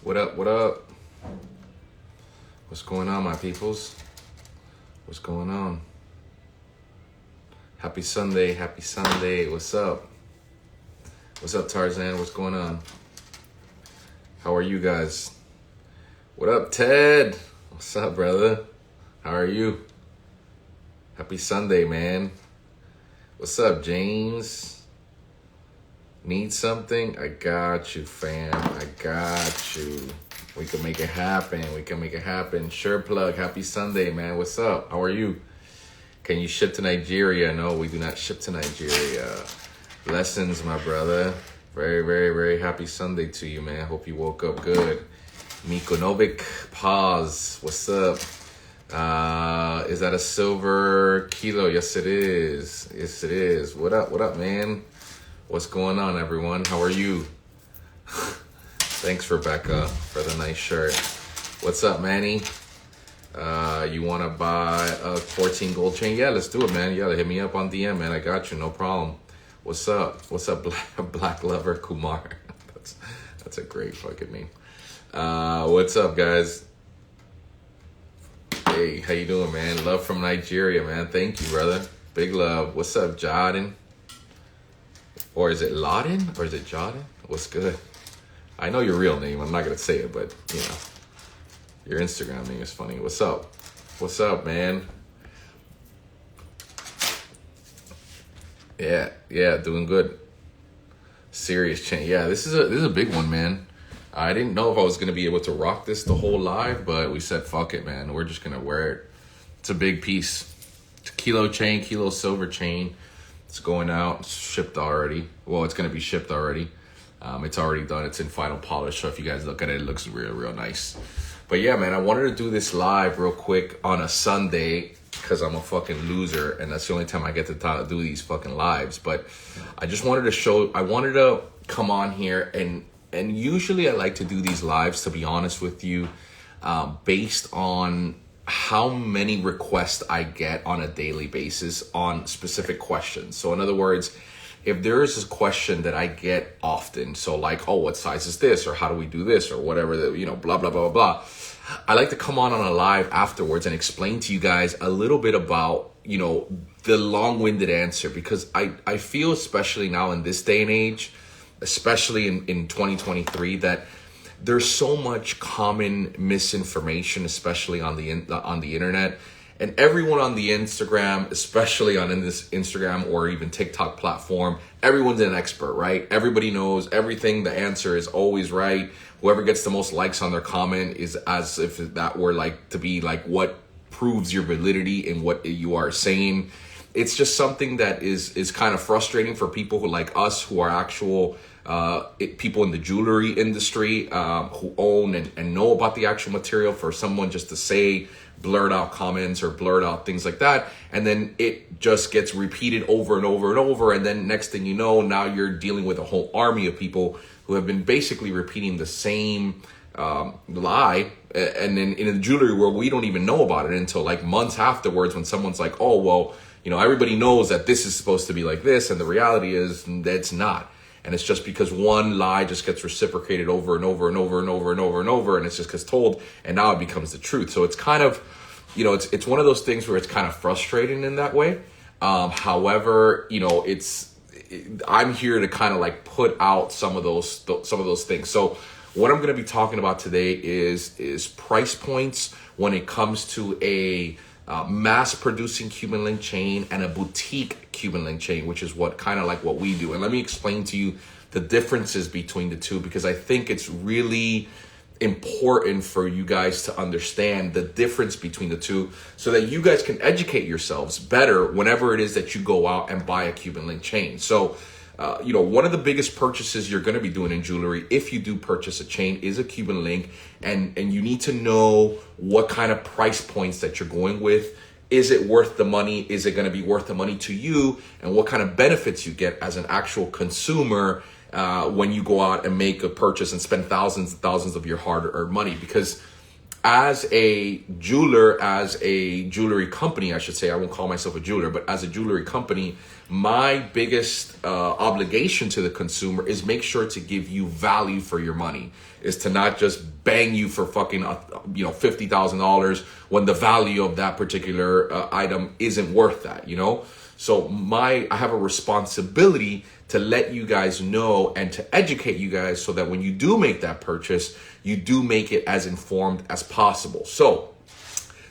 What up? What up? What's going on, my peoples? What's going on? Happy Sunday. Happy Sunday. What's up? What's up, Tarzan? What's going on? How are you guys? What up, Ted? What's up, brother? How are you? Happy Sunday, man. What's up, James? Need something? I got you, fam. I got you. We can make it happen. We can make it happen. Sure plug. Happy Sunday, man. What's up? How are you? Can you ship to Nigeria? No, we do not ship to Nigeria. Blessings, my brother. Very, very, very happy Sunday to you, man. Hope you woke up good. Mikonovic, pause. What's up? Is that a silver kilo? Yes, it is. Yes, it is. What up? What up, man? What's going on, everyone? How are you? Thanks, Rebecca, for the nice shirt. What's up, Manny? You want to buy a 14 gold chain? Yeah, let's do it, man. Yeah, hit me up on DM, man. I got you. No problem. What's up? What's up, Black Lover Kumar? That's a great fucking name. What's up, guys? Hey, how you doing, man? Love from Nigeria, man. Thank you, brother. Big love. What's up, Jordan? Or is it Laden? Or is it Jordan? What's good? I know your real name. I'm not going to say it, but, you know, your Instagram name is funny. What's up? What's up, man? Yeah, doing good. Serious chain. Yeah, this is a big one, man. I didn't know if I was going to be able to rock this the whole live, but we said, fuck it, man. We're just going to wear it. It's a big piece. It's a kilo chain, kilo silver chain. It's going out. It's shipped already. Well, it's going to be shipped already. It's already done. It's in final polish. So if you guys look at it, it looks real, real nice. But yeah, man, I wanted to do this live real quick on a Sunday because I'm a fucking loser. And that's the only time I get to do these fucking lives. But I just wanted to come on here. And usually I like to do these lives, to be honest with you, based on how many requests I get on a daily basis on specific questions. So in other words, if there is a question that I get often, so like, oh, what size is this? Or how do we do this? Or whatever, blah, blah, blah, blah, blah. I like to come on a live afterwards and explain to you guys a little bit about, the long-winded answer. Because I feel, especially now in this day and age, especially in 2023, that there's so much common misinformation, especially on the internet, and everyone on the Instagram, especially in this Instagram or even TikTok platform, everyone's an expert, right? Everybody knows everything. The answer is always right. Whoever gets the most likes on their comment is as if that were like to be like what proves your validity in what you are saying. It's just something that is kind of frustrating for people who like us, who are actual people in the jewelry industry, who own and know about the actual material, for someone just to say blurred out comments or blurred out things like that. And then it just gets repeated over and over and over. And then next thing you know, now you're dealing with a whole army of people who have been basically repeating the same lie. And then in the jewelry world, we don't even know about it until like months afterwards, when someone's like, oh, well, everybody knows that this is supposed to be like this. And the reality is that it's not. And it's just because one lie just gets reciprocated over and over and over and over and over and over. And it's just gets told. And now it becomes the truth. So it's kind of, it's one of those things where it's kind of frustrating in that way. However, I'm here to kind of like put out some of those things. So what I'm going to be talking about today is price points when it comes to a mass producing Cuban link chain and a boutique Cuban link chain, which is what we do. And let me explain to you the differences between the two, because I think it's really important for you guys to understand the difference between the two, so that you guys can educate yourselves better whenever it is that you go out and buy a Cuban link chain. So one of the biggest purchases you're going to be doing in jewelry, if you do purchase a chain, is a Cuban link. And you need to know what kind of price points that you're going with. Is it worth the money? Is it going to be worth the money to you? And what kind of benefits you get as an actual consumer when you go out and make a purchase and spend thousands and thousands of your hard-earned money. Because as a jeweler, as a jewelry company, I should say, I won't call myself a jeweler, but as a jewelry company, my biggest obligation to the consumer is make sure to give you value for your money, is to not just bang you for fucking, $50,000 when the value of that particular item isn't worth that, So I have a responsibility to let you guys know and to educate you guys so that when you do make that purchase, you do make it as informed as possible. So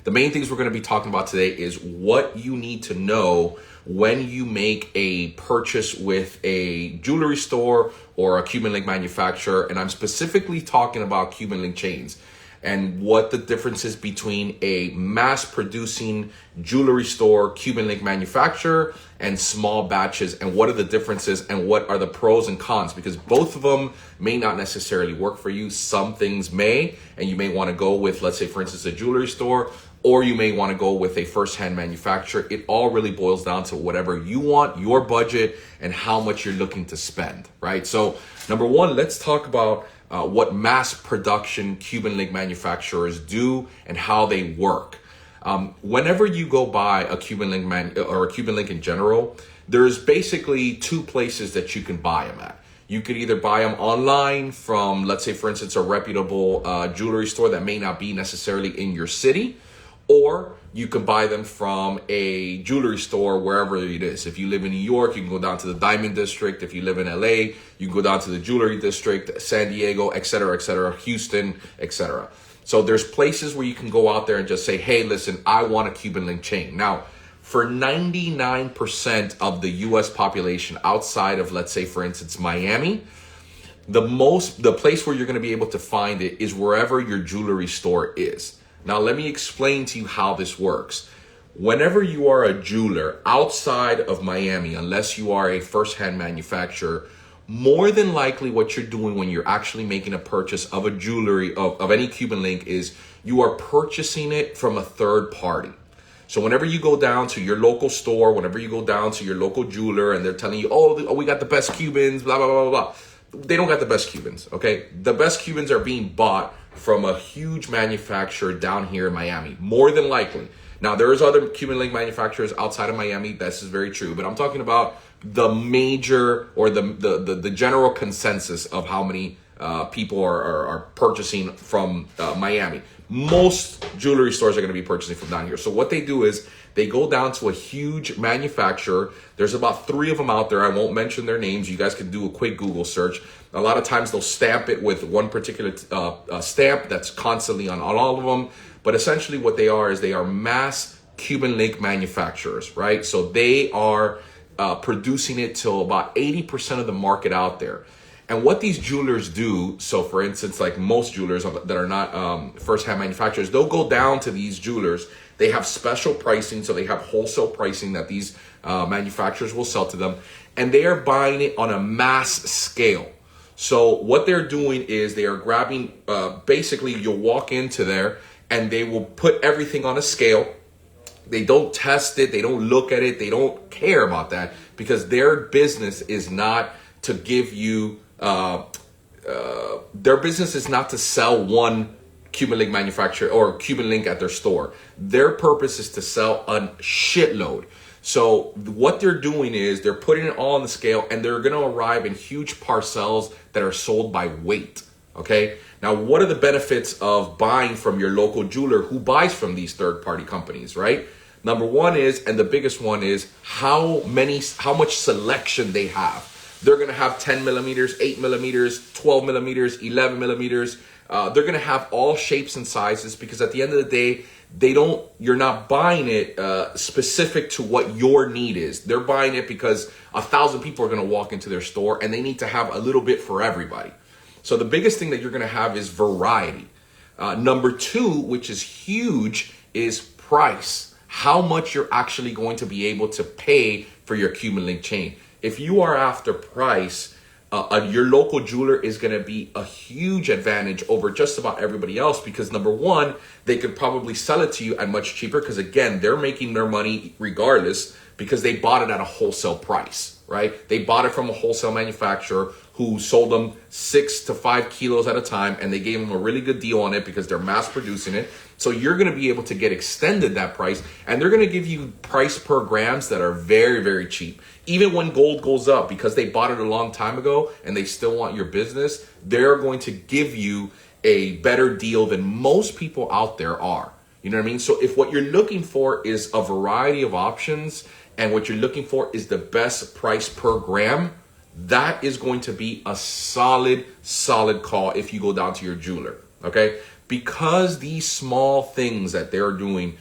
the main things we're going to be talking about today is what you need to know when you make a purchase with a jewelry store or a Cuban link manufacturer. And I'm specifically talking about Cuban link chains and what the difference is between a mass producing jewelry store, Cuban link manufacturer, and small batches, and what are the differences and what are the pros and cons, because both of them may not necessarily work for you. Some things may, and you may want to go with, let's say, for instance, a jewelry store, or you may want to go with a first-hand manufacturer. It all really boils down to whatever you want, your budget, and how much you're looking to spend, right? So number one, let's talk about what mass production Cuban link manufacturers do and how they work. Whenever you go buy a Cuban link or a Cuban link in general, there's basically two places that you can buy them at. You could either buy them online from, let's say, for instance, a reputable jewelry store that may not be necessarily in your city, or you can buy them from a jewelry store wherever it is. If you live in New York, you can go down to the Diamond District. If you live in LA, you can go down to the Jewelry District, San Diego, et cetera, Houston, etc. So there's places where you can go out there and just say, hey, listen, I want a Cuban link chain. Now, for 99% of the US population outside of, let's say, for instance, Miami, the place where you're going to be able to find it is wherever your jewelry store is. Now, let me explain to you how this works. Whenever you are a jeweler outside of Miami, unless you are a first-hand manufacturer, more than likely what you're doing when you're actually making a purchase of a jewelry, of any Cuban link, is you are purchasing it from a third party. So whenever you go down to your local store, whenever you go down to your local jeweler and they're telling you, oh, we got the best Cubans, blah, blah, blah, blah, blah. They don't got the best Cubans, okay? The best Cubans are being bought from a huge manufacturer down here in Miami, more than likely. Now, there is other Cuban link manufacturers outside of Miami. This is very true, but I'm talking about the major or the general consensus of how many people are purchasing from Miami. Most jewelry stores are going to be purchasing from down here. So what they do is they go down to a huge manufacturer. There's about 3 of them out there. I won't mention their names. You guys can do a quick Google search. A lot of times they'll stamp it with one particular stamp that's constantly on all of them. But essentially what they are is they are mass Cuban link manufacturers, right? So they are producing it to about 80% of the market out there. And what these jewelers do, so for instance, like most jewelers that are not first-hand manufacturers, they'll go down to these jewelers. They have special pricing, so they have wholesale pricing that these manufacturers will sell to them, and they are buying it on a mass scale. So what they're doing is they are grabbing, basically you'll walk into there and they will put everything on a scale. They don't test it, they don't look at it, they don't care about that, because their business is not to give you, their business is not to sell one Cuban link manufacturer or Cuban link at their store. Their purpose is to sell a shitload. So what they're doing is they're putting it all on the scale, and they're going to arrive in huge parcels that are sold by weight. Okay. Now, what are the benefits of buying from your local jeweler who buys from these third-party companies, right? Number one is, and the biggest one is, how much selection they have. They're going to have 10 millimeters, 8 millimeters, 12 millimeters, 11 millimeters. They're going to have all shapes and sizes, because at the end of the day, you're not buying it specific to what your need is. They're buying it because 1,000 people are going to walk into their store, and they need to have a little bit for everybody. So the biggest thing that you're going to have is variety. Number two, which is huge, is price. How much you're actually going to be able to pay for your Cuban link chain. If you are after price, your local jeweler is going to be a huge advantage over just about everybody else, because number one, they could probably sell it to you at much cheaper, because again, they're making their money regardless, because they bought it at a wholesale price. right? They bought it from a wholesale manufacturer who sold them 6 to 5 kilos at a time, and they gave them a really good deal on it because they're mass producing it. So you're going to be able to get extended that price, and they're going to give you price per grams that are very, very cheap. Even when gold goes up, because they bought it a long time ago and they still want your business, they're going to give you a better deal than most people out there are. You know what I mean? So if what you're looking for is a variety of options, and what you're looking for is the best price per gram, that is going to be a solid call if you go down to your jeweler, okay? Because these small things that they're doing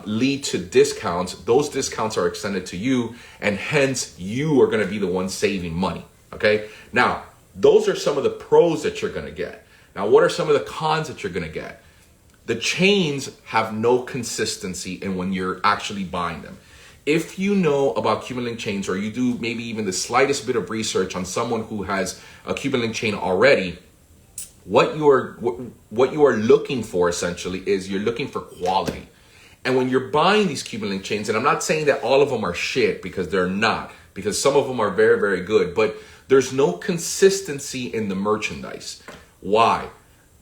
lead to discounts, those discounts are extended to you, and hence you are going to be the one saving money, okay? Now, those are some of the pros that you're going to get. Now, what are some of the cons that you're going to get? The chains have no consistency in when you're actually buying them. If you know about Cuban link chains, or you do maybe even the slightest bit of research on someone who has a Cuban link chain already, what you are looking for essentially is you're looking for quality. And when you're buying these Cuban link chains, and I'm not saying that all of them are shit, because they're not, because some of them are very, very good, but there's no consistency in the merchandise. Why?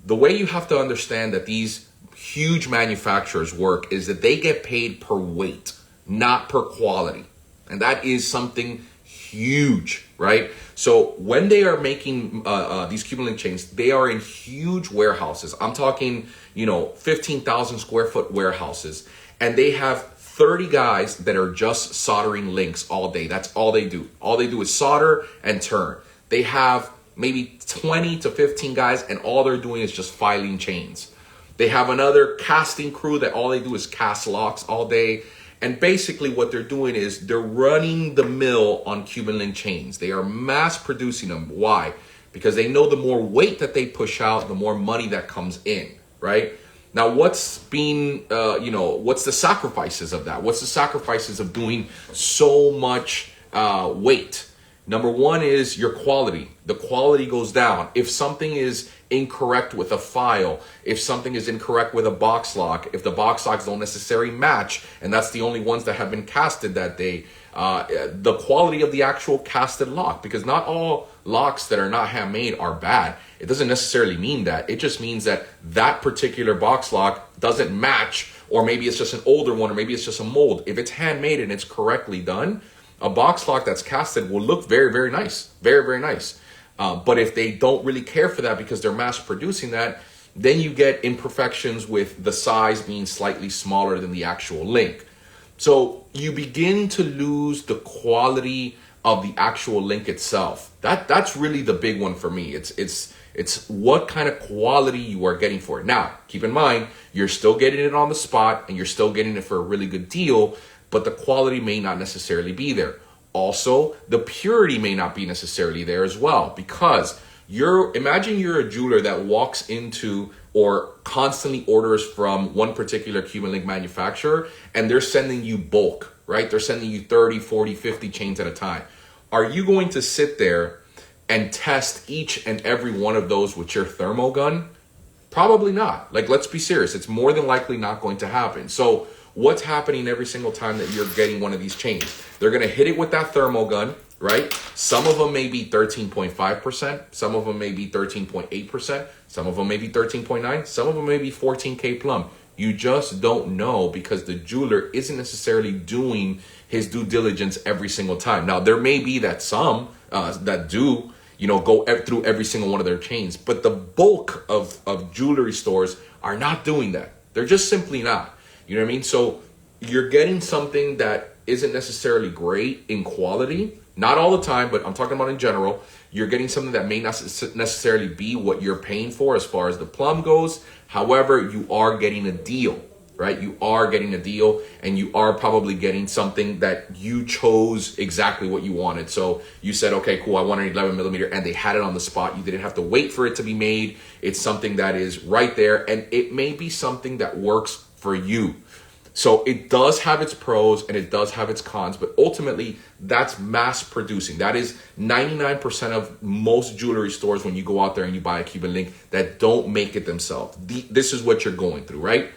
The way you have to understand that these huge manufacturers work is that they get paid per weight, not per quality. And that is something huge, right? So when they are making these Cuban link chains, they are in huge warehouses. I'm talking, 15,000 square foot warehouses. And they have 30 guys that are just soldering links all day. That's all they do. All they do is solder and turn. They have maybe 20 to 15 guys, and all they're doing is just filing chains. They have another casting crew that all they do is cast locks all day. And basically what they're doing is they're running the mill on Cuban link chains. They are mass producing them. Why? Because they know the more weight that they push out, the more money that comes in, right? Now, what's the sacrifices of that? What's the sacrifices of doing so much weight? Number one is your quality. The quality goes down. If something is incorrect with a file, if something is incorrect with a box lock, if the box locks don't necessarily match, and that's the only ones that have been casted that day, the quality of the actual casted lock, because not all locks that are not handmade are bad. It doesn't necessarily mean that. It just means that that particular box lock doesn't match, or maybe it's just an older one, or maybe it's just a mold. If it's handmade and it's correctly done, a box lock that's casted will look very, very nice. Very, very nice. But if they don't really care for that because they're mass producing that, then you get imperfections with the size being slightly smaller than the actual link. So you begin to lose the quality of the actual link itself. That's really the big one for me. It's what kind of quality you are getting for it. Now, keep in mind, you're still getting it on the spot, and you're still getting it for a really good deal, but the quality may not necessarily be there. Also, the purity may not be necessarily there as well, because imagine you're a jeweler that walks into or constantly orders from one particular Cuban link manufacturer, and they're sending you bulk, right? They're sending you 30, 40, 50 chains at a time. Are you going to sit there and test each and every one of those with your thermal gun? Probably not. Let's be serious. It's more than likely not going to happen. So what's happening every single time that you're getting one of these chains? They're going to hit it with that thermal gun, right? Some of them may be 13.5%. Some of them may be 13.8%. Some of them may be 13.9. Some of them may be 14K plumb. You just don't know, because the jeweler isn't necessarily doing his due diligence every single time. Now, there may be that some that do, go through every single one of their chains, but the bulk of jewelry stores are not doing that. They're just simply not. You know what I mean? So you're getting something that isn't necessarily great in quality. Not all the time, but I'm talking about in general. You're getting something that may not necessarily be what you're paying for as far as the plum goes. However, you are getting a deal, right? You are getting a deal, and you are probably getting something that you chose exactly what you wanted. So you said, okay, cool, I want an 11 millimeter, and they had it on the spot. You didn't have to wait for it to be made. It's something that is right there, and it may be something that works for you. So it does have its pros and it does have its cons, but ultimately that's mass producing. That is 99% of most jewelry stores when you go out there and you buy a Cuban link that don't make it themselves. This is what you're going through, right?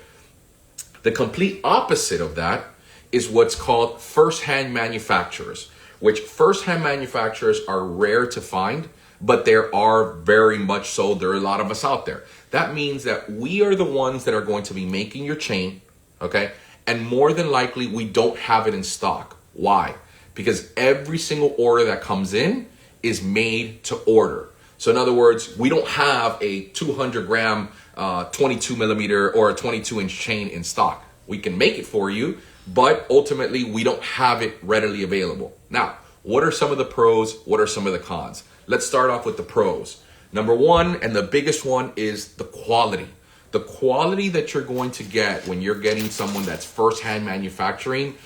The complete opposite of that is what's called first-hand manufacturers. which first-hand manufacturers are rare to find, but there are very much so. There are a lot of us out there. That means that we are the ones that are going to be making your chain, okay? And more than likely, we don't have it in stock. Why? Because every single order that comes in is made to order. So in other words, we don't have a 200 gram 22 millimeter or a 22-inch chain in stock. We can make it for you, but ultimately we don't have it readily available. Now, what are some of the pros? What are some of the cons? Let's start off with the pros. Number one, and the biggest one, is the quality. The quality that you're going to get when you're getting someone that's first-hand manufacturing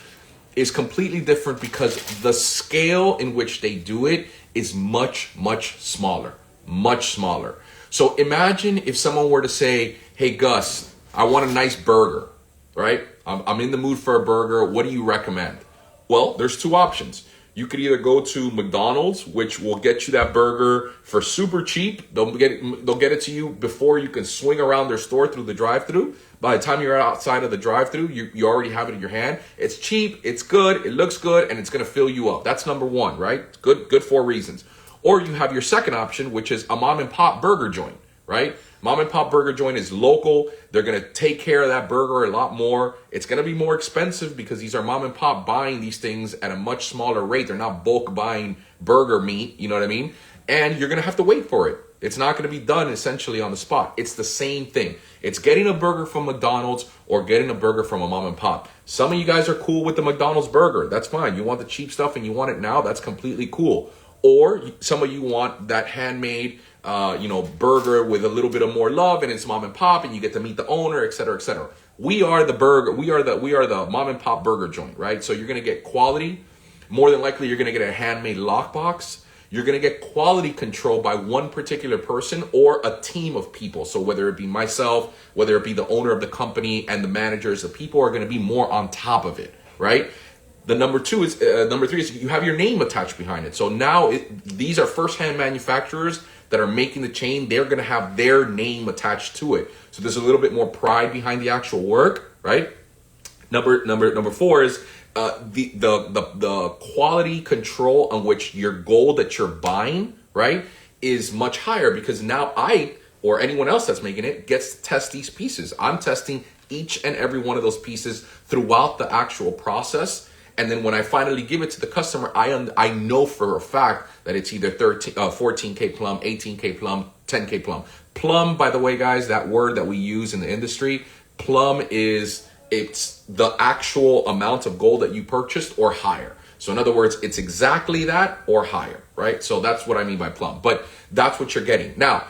is completely different because the scale in which they do it is much, much smaller. Much smaller. So imagine if someone were to say, hey, Gus, I want a nice burger, right? I'm in the mood for a burger. What do you recommend? Well, there's two options. You could either go to McDonald's, which will get you that burger for super cheap. They'll get it to you before you can swing around their store through the drive-thru. By the time you're outside of the drive-thru, you already have it in your hand. It's cheap, it's good, it looks good, and it's going to fill you up. That's number one, right? Good for reasons. Or you have your second option, which is a mom and pop burger joint, right? Mom and pop burger joint is local. They're going to take care of that burger a lot more. It's going to be more expensive because these are mom and pop buying these things at a much smaller rate. They're not bulk buying burger meat, you know what I mean? And you're going to have to wait for it. It's not going to be done essentially on the spot. It's the same thing. It's getting a burger from McDonald's or getting a burger from a mom and pop. Some of you guys are cool with the McDonald's burger. That's fine. You want the cheap stuff and you want it now. That's completely cool. Or some of you want that handmade burger with a little bit of more love, and it's mom and pop, and you get to meet the owner, et cetera, et cetera. We are the burger. We are the mom and pop burger joint, right? So you're going to get quality. More than likely, you're going to get a handmade lockbox. You're going to get quality control by one particular person or a team of people. So whether it be myself, whether it be the owner of the company and the managers, the people are going to be more on top of it, right? The number three is you have your name attached behind it. So now these are first-hand manufacturers that are making the chain. They're going to have their name attached to it. So there's a little bit more pride behind the actual work, right? Number four is the quality control on which your gold that you're buying, right, is much higher because now I or anyone else that's making it gets to test these pieces. I'm testing each and every one of those pieces throughout the actual process. And then when I finally give it to the customer, I know for a fact that it's either 14K plum, 18K plum, 10K plum. Plum, by the way, guys, that word that we use in the industry, plum it's the actual amount of gold that you purchased or higher. So in other words, it's exactly that or higher, right? So that's what I mean by plum. But that's what you're getting. Now,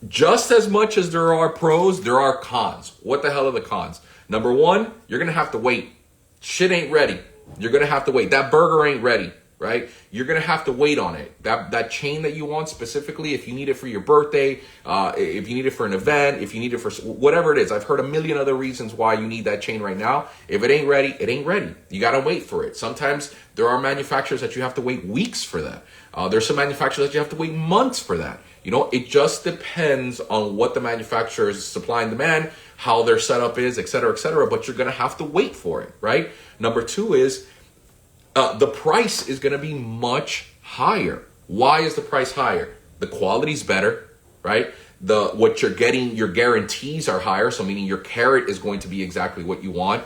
just as much as there are pros, there are cons. What the hell are the cons? Number one, you're going to have to wait. Shit ain't ready. You're going to have to wait. That burger ain't ready, right? You're going to have to wait on it. That chain that you want specifically, if you need it for your birthday, if you need it for an event, if you need it for whatever it is. I've heard a million other reasons why you need that chain right now. If it ain't ready, it ain't ready. You got to wait for it. Sometimes there are manufacturers that you have to wait weeks for that. There's some manufacturers that you have to wait months for that. You know, it just depends on what the manufacturer's supply and demand, how their setup is, et cetera, but you're going to have to wait for it, right? Number two is the price is going to be much higher. Why is the price higher? The quality's better, right? What you're getting, your guarantees are higher, so meaning your carat is going to be exactly what you want.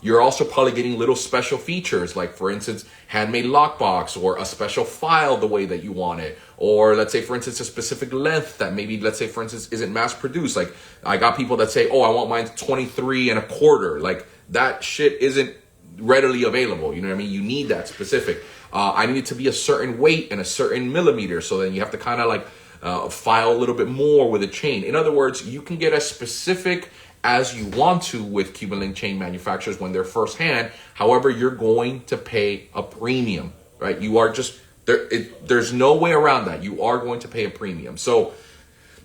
You're also probably getting little special features, like for instance, handmade lockbox or a special file the way that you want it. Or let's say, for instance, a specific length that maybe, let's say, for instance, isn't mass produced. Like I got people that say, oh, I want mine 23.25. Like that shit isn't readily available. You know what I mean? You need that specific. I need it to be a certain weight and a certain millimeter. So then you have to kind of like file a little bit more with a chain. In other words, you can get as specific as you want to with Cuban link chain manufacturers when they're first hand. However, you're going to pay a premium, right? You are just there. There's no way around that. You are going to pay a premium. So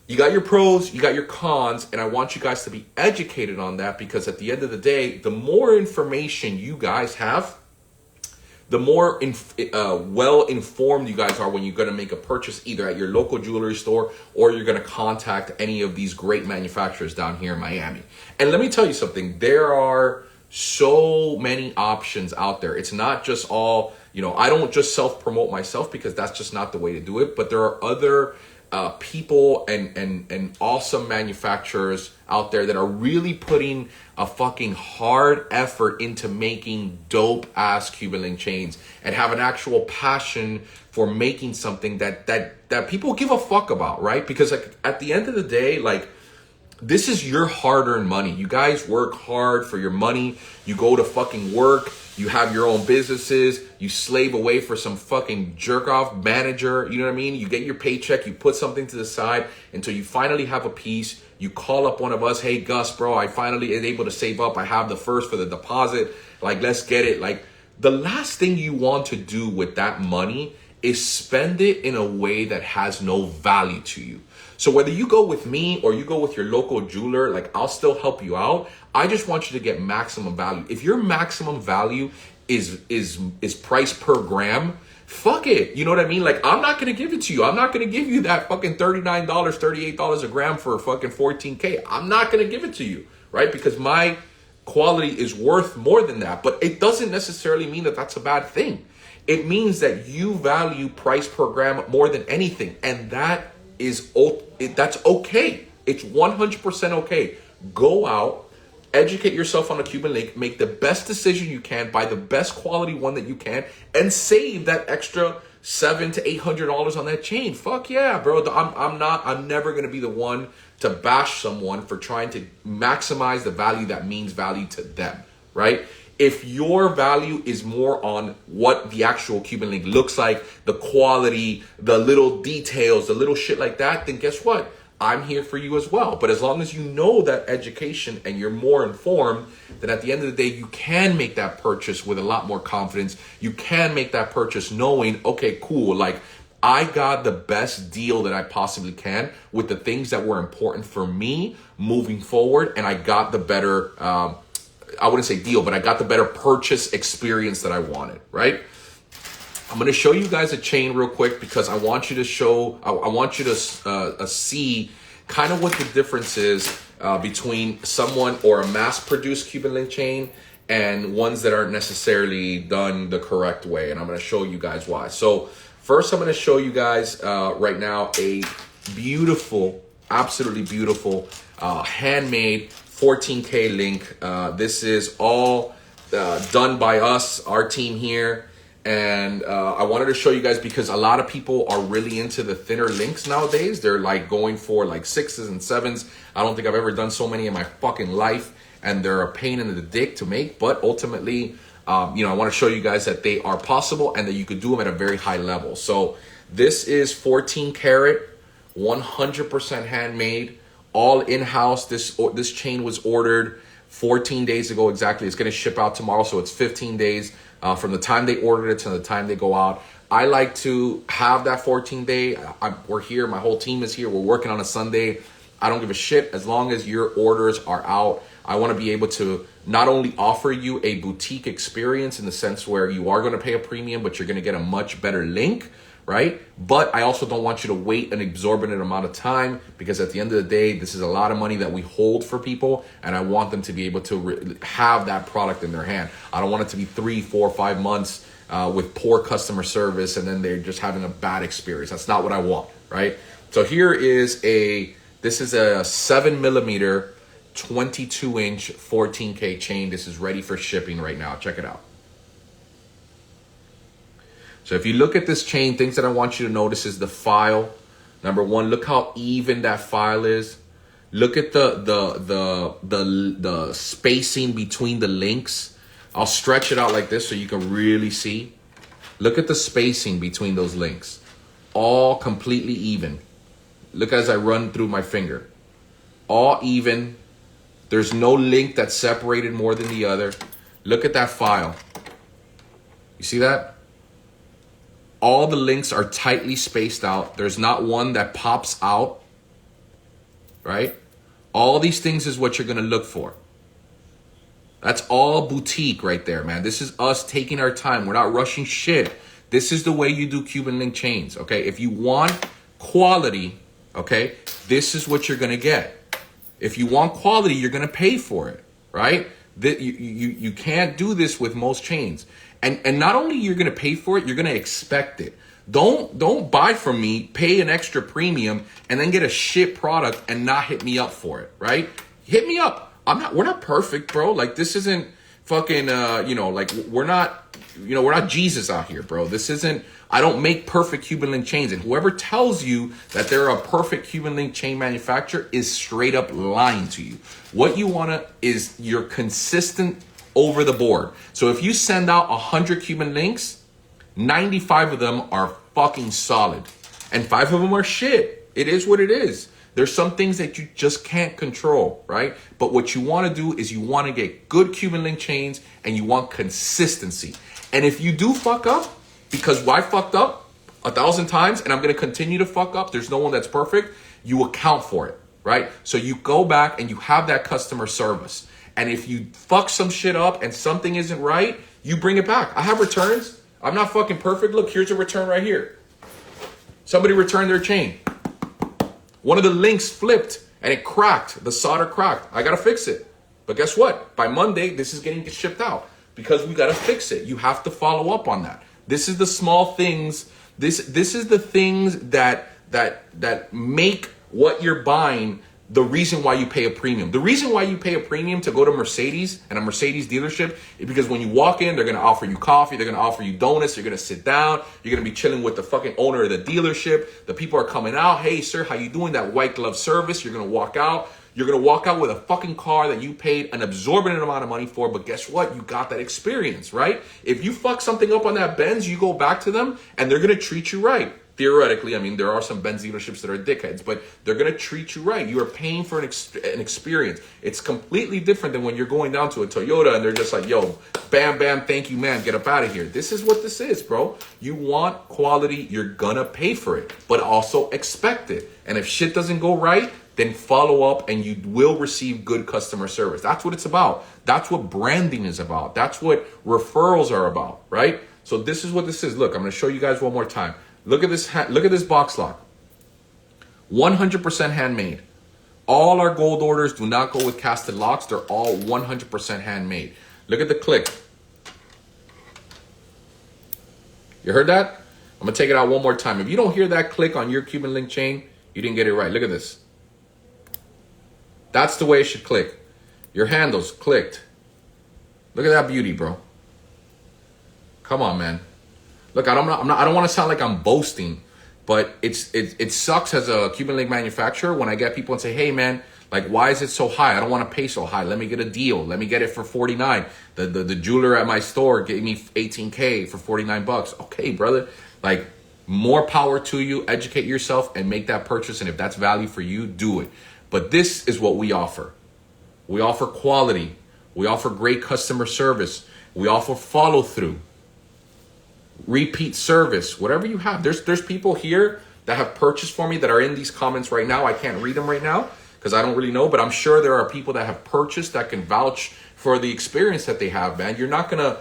you got your pros, you got your cons, and I want you guys to be educated on that because at the end of the day, the more information you guys have, the more well-informed you guys are when you're going to make a purchase either at your local jewelry store or you're going to contact any of these great manufacturers down here in Miami. And let me tell you something. There are so many options out there. It's not just all, You know, I don't just self-promote myself because that's just not the way to do it. But there are other people and awesome manufacturers out there that are really putting a fucking hard effort into making dope ass Cuban link chains and have an actual passion for making something that people give a fuck about, right? Because like at the end of the day, like, this is your hard-earned money. You guys work hard for your money. You go to fucking work. You have your own businesses. You slave away for some fucking jerk-off manager. You know what I mean? You get your paycheck. You put something to the side until you finally have a piece. You call up one of us. Hey, Gus, bro, I finally is able to save up. I have the first for the deposit. Like, let's get it. Like, the last thing you want to do with that money is spend it in a way that has no value to you. So whether you go with me or you go with your local jeweler, like, I'll still help you out. I just want you to get maximum value. If your maximum value is price per gram, fuck it. You know what I mean? Like, I'm not going to give it to you. I'm not going to give you that fucking $39, $38 a gram for fucking 14K. I'm not going to give it to you, right? Because my quality is worth more than that. But it doesn't necessarily mean that that's a bad thing. It means that you value price per gram more than anything. And that's okay. It's 100% okay. Go out, educate yourself on a Cuban link, make the best decision you can, buy the best quality one that you can, and save that extra $700 to $800 on that chain. Fuck yeah, bro. I'm never gonna be the one to bash someone for trying to maximize the value that means value to them, right? If your value is more on what the actual Cuban link looks like, the quality, the little details, the little shit like that, then guess what? I'm here for you as well. But as long as you know that education and you're more informed, then at the end of the day, you can make that purchase with a lot more confidence. You can make that purchase knowing, okay, cool, like, I got the best deal that I possibly can with the things that were important for me moving forward, and I got the better I wouldn't say deal, but I got the better purchase experience that I wanted, right? I'm going to show you guys a chain real quick because I want you to see kind of what the difference is between someone or a mass-produced Cuban link chain and ones that aren't necessarily done the correct way. And I'm going to show you guys why. So first, I'm going to show you guys right now a beautiful, absolutely beautiful, handmade 14K link. This is all done by us, our team here. And I wanted to show you guys because a lot of people are really into the thinner links nowadays. They're like going for like 6s and 7s. I don't think I've ever done so many in my fucking life. And they're a pain in the dick to make. But ultimately, I want to show you guys that they are possible and that you could do them at a very high level. So this is 14 karat, 100% handmade. All in-house. This chain was ordered 14 days ago exactly. It's going to ship out tomorrow, so it's 15 days from the time they ordered it to the time they go out. I like to have that 14-day. We're here. My whole team is here. We're working on a Sunday. I don't give a shit. As long as your orders are out, I want to be able to not only offer you a boutique experience in the sense where you are going to pay a premium, but you're going to get a much better link, right? But I also don't want you to wait an exorbitant amount of time because at the end of the day, this is a lot of money that we hold for people, and I want them to be able to have that product in their hand. I don't want it to be 3, 4, 5 months with poor customer service and then they're just having a bad experience. That's not what I want, right? So here is this is a 7mm, 22-inch, 14K chain. This is ready for shipping right now. Check it out. So if you look at this chain, things that I want you to notice is the file. Number one, look how even that file is. Look at the spacing between the links. I'll stretch it out like this so you can really see. Look at the spacing between those links. All completely even. Look as I run through my finger. All even. There's no link that's separated more than the other. Look at that file. You see that? All the links are tightly spaced out. There's not one that pops out, right? All these things is what you're going to look for. That's all boutique right there, man. This is us taking our time. We're not rushing shit. This is the way you do Cuban link chains, okay? If you want quality, okay, this is what you're going to get. If you want quality, you're going to pay for it, right? You can't do this with most chains. And not only you're going to pay for it, you're going to expect it. Don't buy from me, pay an extra premium, and then get a shit product and not hit me up for it, right? Hit me up. We're not perfect, bro. Like, this isn't fucking, like, we're not Jesus out here, bro. This isn't, I don't make perfect Cuban link chains. And whoever tells you that they're a perfect Cuban link chain manufacturer is straight up lying to you. What you want is you're consistent over the board. So if you send out 100 Cuban links, 95 of them are fucking solid. And 5 of them are shit. It is what it is. There's some things that you just can't control, right? But what you want to do is you want to get good Cuban link chains and you want consistency. And if you do fuck up, because I fucked up 1,000 times and I'm going to continue to fuck up, there's no one that's perfect, you account for it, right? So you go back and you have that customer service. And if you fuck some shit up and something isn't right, you bring it back. I have returns. I'm not fucking perfect. Look, here's a return right here. Somebody returned their chain. One of the links flipped and it cracked. The solder cracked. I got to fix it. But guess what? By Monday, this is getting shipped out because we got to fix it. You have to follow up on that. This is the small things. This is the things that make what you're buying the reason why you pay a premium. The reason why you pay a premium to go to Mercedes and a Mercedes dealership is because when you walk in, they're going to offer you coffee. They're going to offer you donuts. You're going to sit down. You're going to be chilling with the fucking owner of the dealership. The people are coming out. Hey, sir, how you doing? That white glove service. You're going to walk out. You're going to walk out with a fucking car that you paid an exorbitant amount of money for. But guess what? You got that experience, right? If you fuck something up on that Benz, you go back to them and they're going to treat you right. Theoretically, I mean, there are some Benz dealerships that are dickheads, but they're going to treat you right. You are paying for an experience. It's completely different than when you're going down to a Toyota and they're just like, yo, bam, bam, thank you, man, get up out of here. This is what this is, bro. You want quality, you're going to pay for it, but also expect it. And if shit doesn't go right, then follow up and you will receive good customer service. That's what it's about. That's what branding is about. That's what referrals are about, right? So this is what this is. Look, I'm going to show you guys one more time. Look at this. Look at this box lock. 100% handmade. All our gold orders do not go with casted locks. They're all 100% handmade. Look at the click. You heard that? I'm gonna take it out one more time. If you don't hear that click on your Cuban link chain, you didn't get it right. Look at this. That's the way it should click. Your handles clicked. Look at that beauty, bro. Come on, man. Look, I don't want to sound like I'm boasting, but it sucks as a Cuban link manufacturer when I get people and say, hey man, like, why is it so high? I don't want to pay so high. Let me get a deal. Let me get it for 49. The jeweler at my store gave me $18K for 49 bucks. Okay, brother. Like, more power to you. Educate yourself and make that purchase. And if that's value for you, do it. But this is what we offer. We offer quality. We offer great customer service. We offer follow through. Repeat service, whatever you have. There's people here that have purchased for me that are in these comments right now. I can't read them right now because I don't really know, but I'm sure there are people that have purchased that can vouch for the experience that they have, man. You're not gonna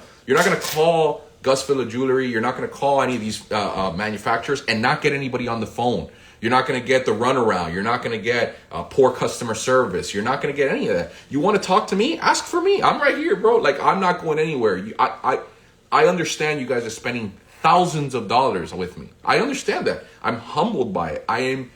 call Gus Jewelry. You're not gonna call any of these manufacturers and not get anybody on the phone. You're not gonna get the runaround. You're not gonna get poor customer service. You're not gonna get any of that. You want to talk to me? Ask for me. I'm right here, bro. Like, I'm not going anywhere. I understand you guys are spending thousands of dollars with me. I understand that. I'm humbled by it. I am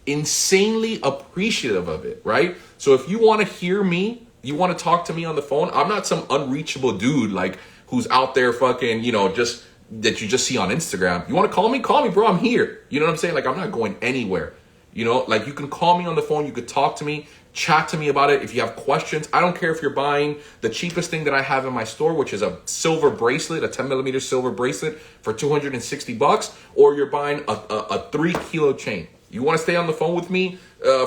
insanely appreciative of it, right? So if you want to hear me, you want to talk to me on the phone, I'm not some unreachable dude like who's out there fucking, just that you just see on Instagram. You want to call me, bro. I'm here. You know what I'm saying? Like, I'm not going anywhere. Like, you can call me on the phone. You could talk to me. Chat to me about it. If you have questions, I don't care if you're buying the cheapest thing that I have in my store, which is a silver bracelet, a 10 millimeter silver bracelet for 260 bucks, or you're buying a 3 kilo chain. You want to stay on the phone with me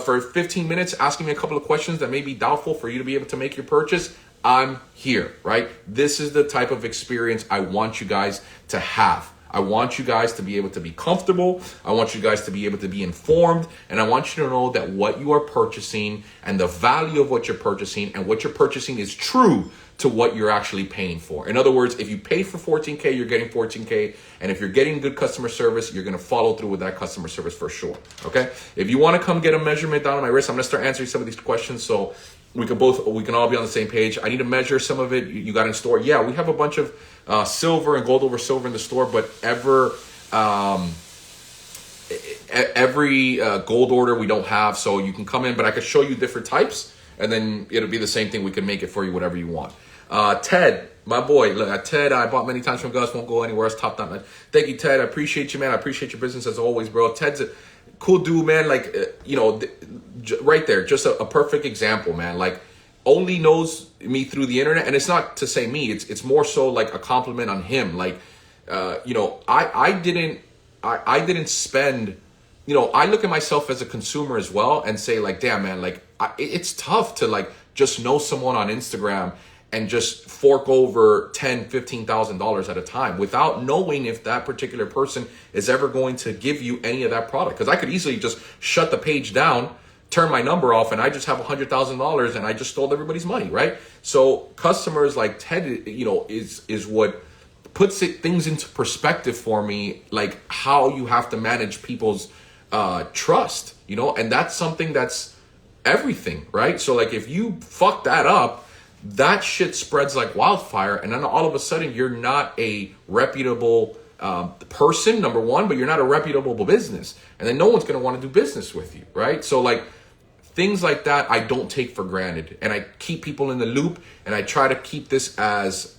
for 15 minutes, asking me a couple of questions that may be doubtful for you to be able to make your purchase. I'm here, right? This is the type of experience I want you guys to have. I want you guys to be able to be comfortable. I want you guys to be able to be informed. And I want you to know that what you are purchasing and the value of what you're purchasing and what you're purchasing is true to what you're actually paying for. In other words, if you paid for 14K, you're getting 14K. And if you're getting good customer service, you're going to follow through with that customer service for sure. Okay. If you want to come get a measurement down on my wrist, I'm going to start answering some of these questions. So we can all be on the same page. I need to measure some of it. You got in store. Yeah, we have a bunch of silver and gold over silver in the store, but every gold order we don't have. So you can come in, but I could show you different types, and then it'll be the same thing. We can make it for you, whatever you want. Ted, my boy, look, Ted, I bought many times from Gus, won't go anywhere else, top down, man. Thank you, Ted. I appreciate you, man. I appreciate your business as always, bro. Ted's a cool dude, man. Like, right there, just a perfect example, man. Like, only knows me through the internet, and it's not to say me. It's more so like a compliment on him. Like, I didn't spend. I look at myself as a consumer as well and say, like, damn, man, like, it's tough to like just know someone on Instagram and just fork over $10,000-$15,000 at a time without knowing if that particular person is ever going to give you any of that product. Because I could easily just shut the page down, turn my number off, and I just have $100,000 and I just stole everybody's money, right? So customers like Ted, is what puts things into perspective for me, like how you have to manage people's trust, and that's something that's everything, right? So like if you fuck that up, that shit spreads like wildfire, and then all of a sudden you're not a reputable person, number one, but you're not a reputable business, and then no one's going to want to do business with you, right? So like things like that I don't take for granted, and I keep people in the loop, and I try to keep this as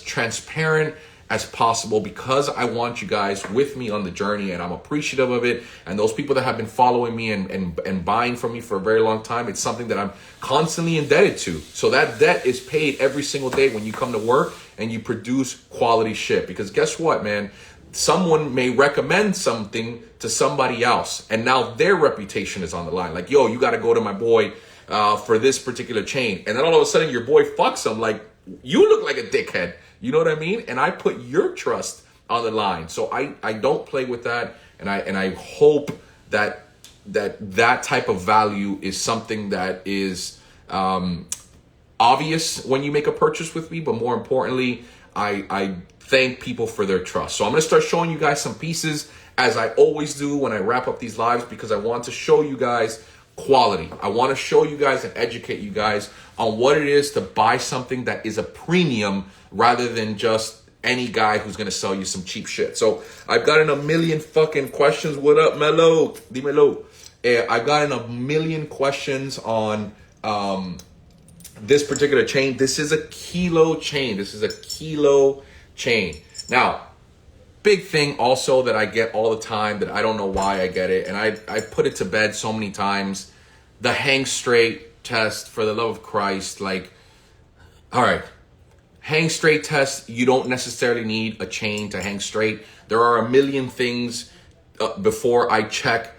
transparent as possible because I want you guys with me on the journey, and I'm appreciative of it. And those people that have been following me and buying from me for a very long time, it's something that I'm constantly indebted to. So that debt is paid every single day when you come to work and you produce quality shit. Because guess what, man? Someone may recommend something to somebody else, and now their reputation is on the line. Like, yo, you got to go to my boy for this particular chain. And then all of a sudden your boy fucks them. Like, you look like a dickhead. You know what I mean? And I put your trust on the line. So I don't play with that. And I hope that type of value is something that is obvious when you make a purchase with me. But more importantly, I thank people for their trust. So I'm going to start showing you guys some pieces, as I always do when I wrap up these lives, because I want to show you guys quality. I want to show you guys and educate you guys on what it is to buy something that is a premium rather than just any guy who's going to sell you some cheap shit. So I've gotten a million fucking questions. What up, Melo? Dimelo. I've gotten a million questions on this particular chain. This is a kilo chain. Now, big thing also that I get all the time that I don't know why I get it, and I put it to bed so many times, the hang straight test, for the love of Christ. Like, all right, hang straight test, you don't necessarily need a chain to hang straight. There are a million things before I check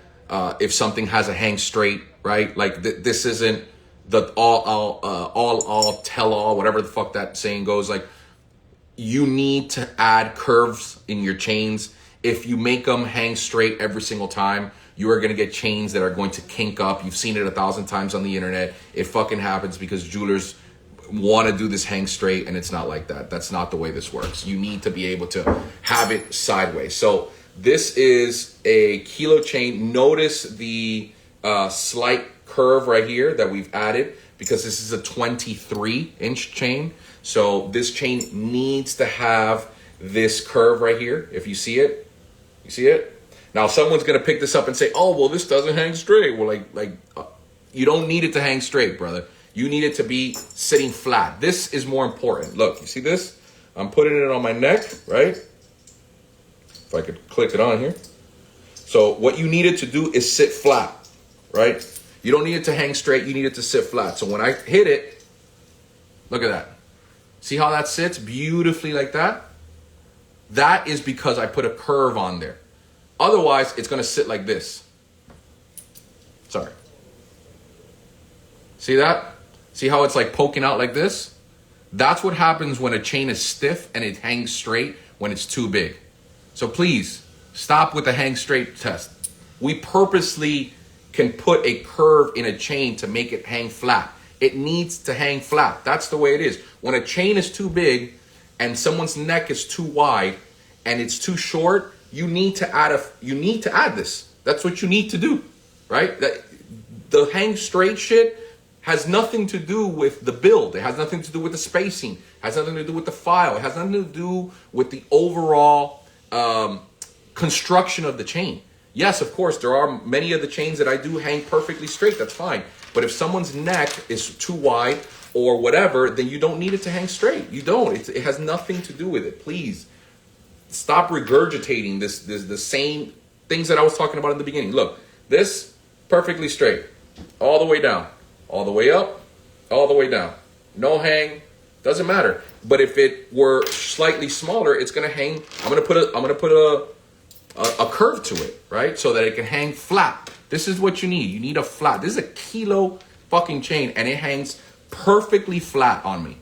if something has a hang straight, right? Like this isn't the all tell all, whatever the fuck that saying goes. Like, you need to add curves in your chains. If you make them hang straight every single time, you are going to get chains that are going to kink up. You've seen it 1,000 times on the internet. It fucking happens because jewelers want to do this hang straight, and it's not like that. That's not the way this works. You need to be able to have it sideways. So this is a kilo chain. Notice the slight curve right here that we've added, because this is a 23-inch chain. So this chain needs to have this curve right here. If you see it, you see it? Now someone's going to pick this up and say, oh, well, this doesn't hang straight. Well, you don't need it to hang straight, brother. You need it to be sitting flat. This is more important. Look, you see this? I'm putting it on my neck, right? If I could click it on here. So what you need it to do is sit flat, right? You don't need it to hang straight. You need it to sit flat. So when I hit it, look at that. See how that sits beautifully like that? That is because I put a curve on there. Otherwise, it's going to sit like this. Sorry. See that? See how it's like poking out like this? That's what happens when a chain is stiff and it hangs straight when it's too big. So please, stop with the hang straight test. We purposely can put a curve in a chain to make it hang flat. It needs to hang flat. That's the way it is. When a chain is too big and someone's neck is too wide and it's too short, you need to add this. That's what you need to do, right? The hang straight shit has nothing to do with the build. It has nothing to do with the spacing. It has nothing to do with the file. It has nothing to do with the overall construction of the chain. Yes, of course, there are many of the chains that I do hang perfectly straight. That's fine. But if someone's neck is too wide or whatever, then you don't need it to hang straight. You don't. It has nothing to do with it. Please stop regurgitating the same things that I was talking about in the beginning. Look, this perfectly straight, all the way down, all the way up, all the way down. No hang, doesn't matter. But if it were slightly smaller, it's gonna hang. I'm gonna put a curve to it, right? So that it can hang flat. This is what you need. You need a flat. This is a kilo fucking chain, and it hangs perfectly flat on me.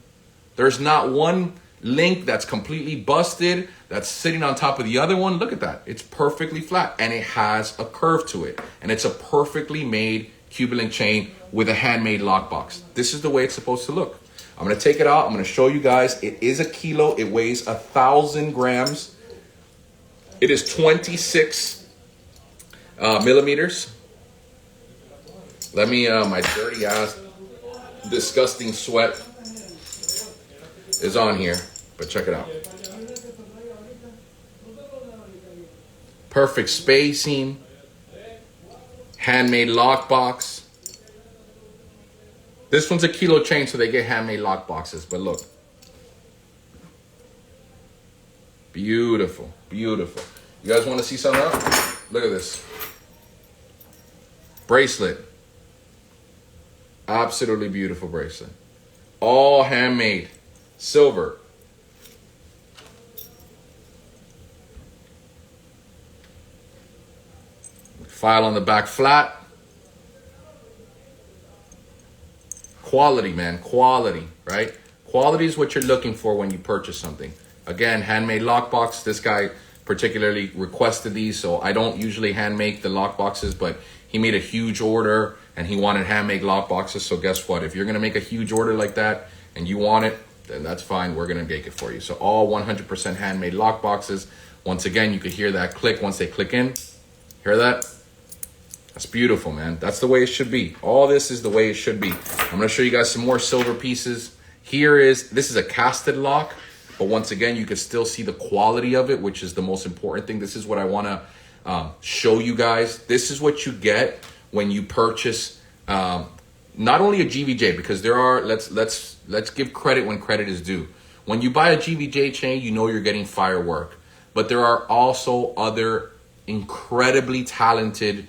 There's not one link that's completely busted, that's sitting on top of the other one. Look at that. It's perfectly flat, and it has a curve to it. And it's a perfectly made Cuban link chain with a handmade lockbox. This is the way it's supposed to look. I'm gonna take it out. I'm gonna show you guys. It is a kilo. It weighs 1,000 grams. It is 26 millimeters. Let me, my dirty ass, disgusting sweat is on here, but check it out. Perfect spacing, handmade lockbox. This one's a kilo chain, so they get handmade lock boxes, but look. Beautiful, beautiful. You guys want to see something else? Look at this. Bracelet. Absolutely beautiful bracelet. All handmade. Silver. File on the back flat. Quality, man. Quality, right? Quality is what you're looking for when you purchase something. Again, handmade lockbox. This guy particularly requested these, so I don't usually hand make the lockboxes, but he made a huge order and he wanted handmade lockboxes. So guess what? If you're gonna make a huge order like that and you want it, then that's fine. We're gonna make it for you. So all 100% handmade lockboxes. Once again, you could hear that click once they click in. Hear that? That's beautiful, man. That's the way it should be. All this is the way it should be. I'm gonna show you guys some more silver pieces. This is a casted lock, but once again, you can still see the quality of it, which is the most important thing. This is what I wanna show you guys. This is what you get when you purchase not only a GVJ, because there are, let's give credit when credit is due. When you buy a GVJ chain, you know you're getting firework, but there are also other incredibly talented,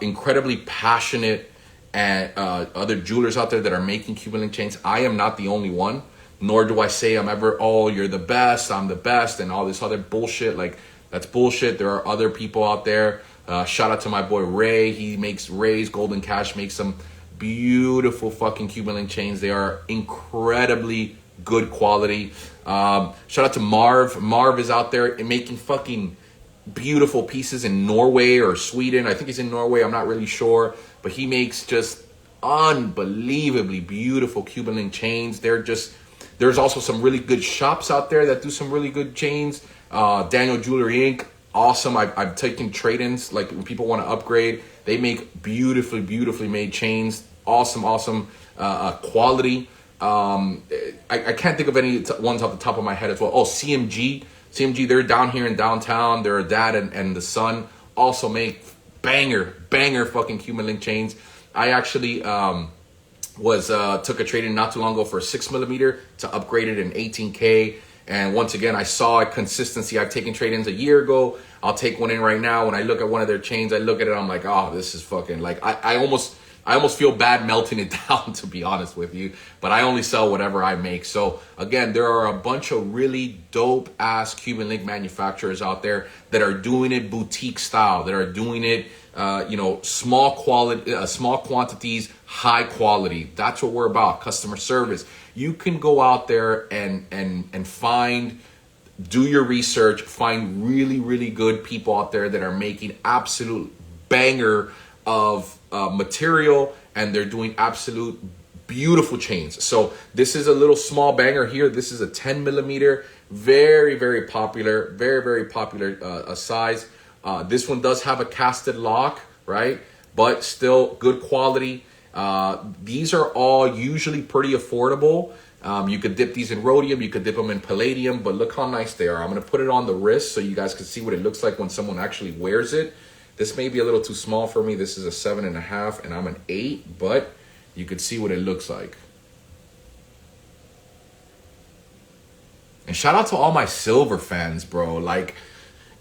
incredibly passionate and other jewelers out there that are making Cuban link chains. I am not the only one, nor do I say I'm ever, oh, you're the best, I'm the best, and all this other bullshit. Like, that's bullshit. There are other people out there. Shout out to my boy Ray. Ray's Golden Cash makes some beautiful fucking Cuban link chains. They are incredibly good quality. Shout out to Marv. Marv is out there making fucking beautiful pieces in Norway or Sweden. I think he's in Norway. I'm not really sure, but he makes just unbelievably beautiful Cuban link chains. There's also some really good shops out there that do some really good chains. Daniel Jewelry Inc. Awesome. I've taken trade-ins, like when people want to upgrade. They make beautifully made chains. Awesome quality. I can't think of any ones off the top of my head as well. Oh, CMG, they're down here in downtown. Their dad and the son also make banger fucking Cuban link chains. I actually took a trade-in not too long ago for a 6mm to upgrade it in 18K. And once again, I saw a consistency. I've taken trade-ins a year ago. I'll take one in right now. When I look at one of their chains, I look at it, I'm like, oh, this is fucking, like, I almost feel bad melting it down, to be honest with you. But I only sell whatever I make. So again, there are a bunch of really dope ass Cuban link manufacturers out there that are doing it boutique style, that are doing it, small quantities, high quality. That's what we're about, customer service. You can go out there and do your research, find really good people out there that are making absolute banger of material, and they're doing absolute beautiful chains. So this is a little small banger here. This is a 10mm, very popular, very popular size. This one does have a casted lock, right? But still good quality. These are all usually pretty affordable. You could dip these in rhodium, you could dip them in palladium, but look how nice they are. I'm gonna put it on the wrist so you guys can see what it looks like when someone actually wears it. This may be a little too small for me. This is a 7.5 and I'm an 8, but you could see what it looks like. And shout out to all my silver fans, bro. Like,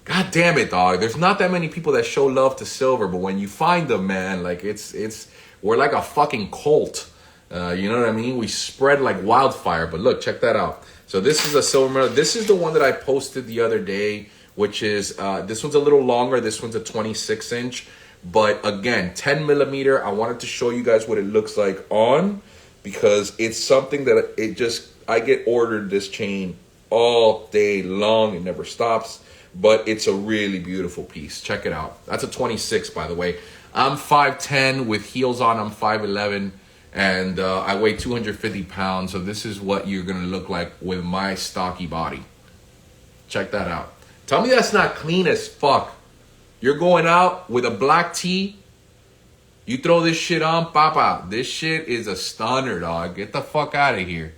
god damn it, dog. There's not that many people that show love to silver, but when you find them, man, like we're like a fucking cult. You know what I mean? We spread like wildfire. But look, check that out. So this is a silver medal. This is the one that I posted the other day, which is, this one's a little longer. This one's a 26-inch. But again, 10 millimeter. I wanted to show you guys what it looks like on, because it's something that I get ordered this chain all day long. It never stops. But it's a really beautiful piece. Check it out. That's a 26, by the way. I'm 5'10", with heels on. I'm 5'11", and I weigh 250 pounds. So this is what you're going to look like with my stocky body. Check that out. Tell me that's not clean as fuck. You're going out with a black tee. You throw this shit on, papa. This shit is a stunner, dog. Get the fuck out of here.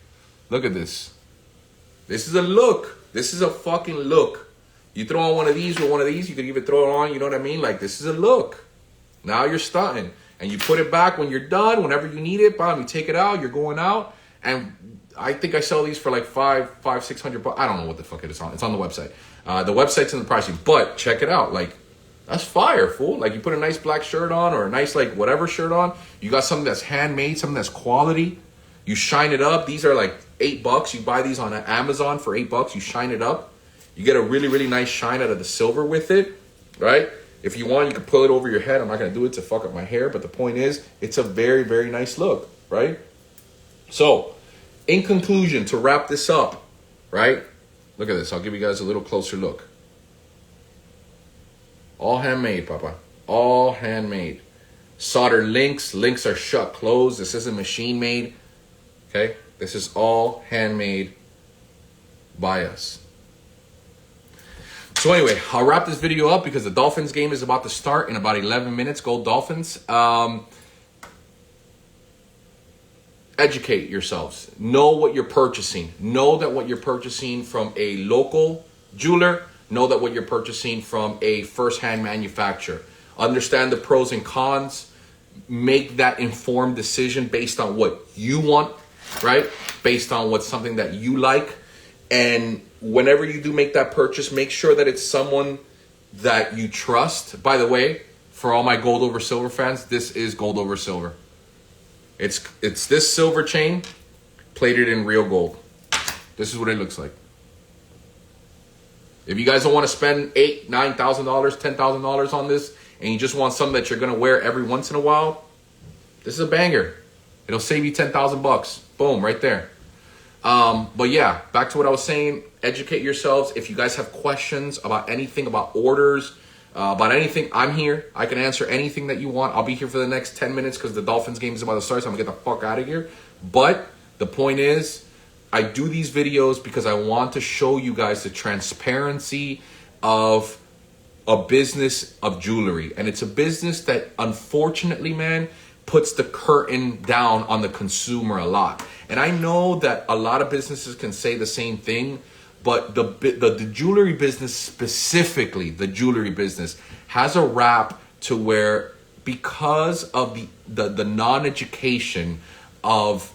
Look at this. This is a look. This is a fucking look. You throw on one of these with one of these, you could even throw it on, you know what I mean? Like, this is a look. Now you're stunting. And you put it back when you're done, whenever you need it, bam, you take it out, you're going out. And I think I sell these for like $600. I don't know what the fuck it is on. It's on the website. The website's in the pricing, but check it out. Like, that's fire, fool. Like, you put a nice black shirt on, or a nice, like, whatever shirt on. You got something that's handmade, something that's quality. You shine it up. These are like $8. You buy these on Amazon for $8. You shine it up. You get a really, really nice shine out of the silver with it, right? If you want, you can pull it over your head. I'm not going to do it to fuck up my hair, but the point is, it's a very, very nice look, right? So, in conclusion, to wrap this up, right? Look at this. I'll give you guys a little closer look. All handmade, papa. All handmade. Solder links. Links are shut closed. This isn't machine made. Okay? This is all handmade by us. So anyway, I'll wrap this video up because the Dolphins game is about to start in about 11 minutes. Go Dolphins. Educate yourselves. Know what you're purchasing. Know that what you're purchasing from a local jeweler. Know that what you're purchasing from a first-hand manufacturer. Understand the pros and cons. Make that informed decision based on what you want, right? Based on what's something that you like. And whenever you do make that purchase, make sure that it's someone that you trust. By the way, for all my gold over silver fans, this is gold over silver. It's this silver chain plated in real gold. This is what it looks like. If you guys don't want to spend $8,000, $9,000, $10,000 on this, and you just want something that you're going to wear every once in a while, this is a banger. It'll save you $10,000. Boom, right there. But yeah, back to what I was saying. Educate yourselves. If you guys have questions about anything, about orders, about anything, I'm here. I can answer anything that you want. I'll be here for the next 10 minutes because the Dolphins game is about to start, so I'm going to get the fuck out of here. But the point is, I do these videos because I want to show you guys the transparency of a business of jewelry. And it's a business that, unfortunately, man, puts the curtain down on the consumer a lot. And I know that a lot of businesses can say the same thing, but the jewelry business, specifically the jewelry business, has a rap to where, because of the non-education of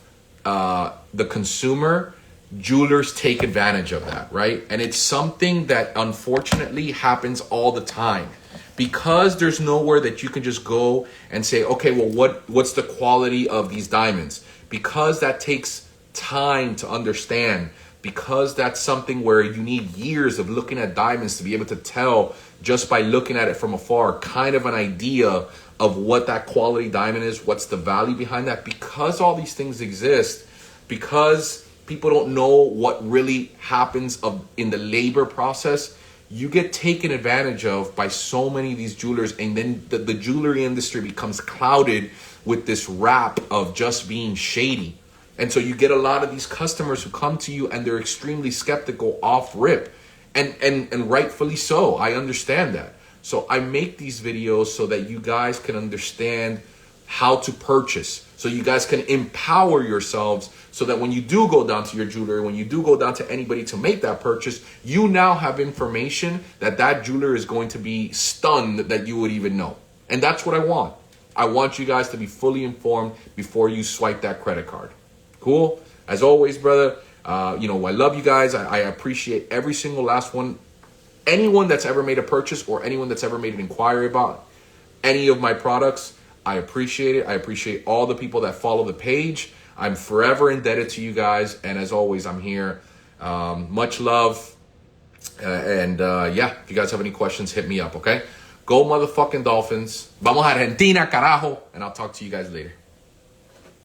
the consumer, jewelers take advantage of that, right? And it's something that unfortunately happens all the time. Because there's nowhere that you can just go and say, okay, well, what's the quality of these diamonds? Because that takes time to understand. Because that's something where you need years of looking at diamonds to be able to tell, just by looking at it from afar, kind of an idea of what that quality diamond is, what's the value behind that. Because all these things exist, because people don't know what really happens in the labor process, you get taken advantage of by so many of these jewelers, and then the jewelry industry becomes clouded with this rap of just being shady. And so you get a lot of these customers who come to you and they're extremely skeptical off rip, and rightfully so. I understand that. So I make these videos so that you guys can understand how to purchase, so you guys can empower yourselves so that when you do go down to your jewelry, when you do go down to anybody to make that purchase, you now have information that that jeweler is going to be stunned that you would even know. And that's what I want. I want you guys to be fully informed before you swipe that credit card. Cool? As always, brother, I love you guys. I appreciate every single last one. Anyone that's ever made a purchase or anyone that's ever made an inquiry about any of my products, I appreciate it. I appreciate all the people that follow the page. I'm forever indebted to you guys. And as always, I'm here. Much love. If you guys have any questions, hit me up, okay? Go motherfucking Dolphins. Vamos Argentina, carajo. And I'll talk to you guys later.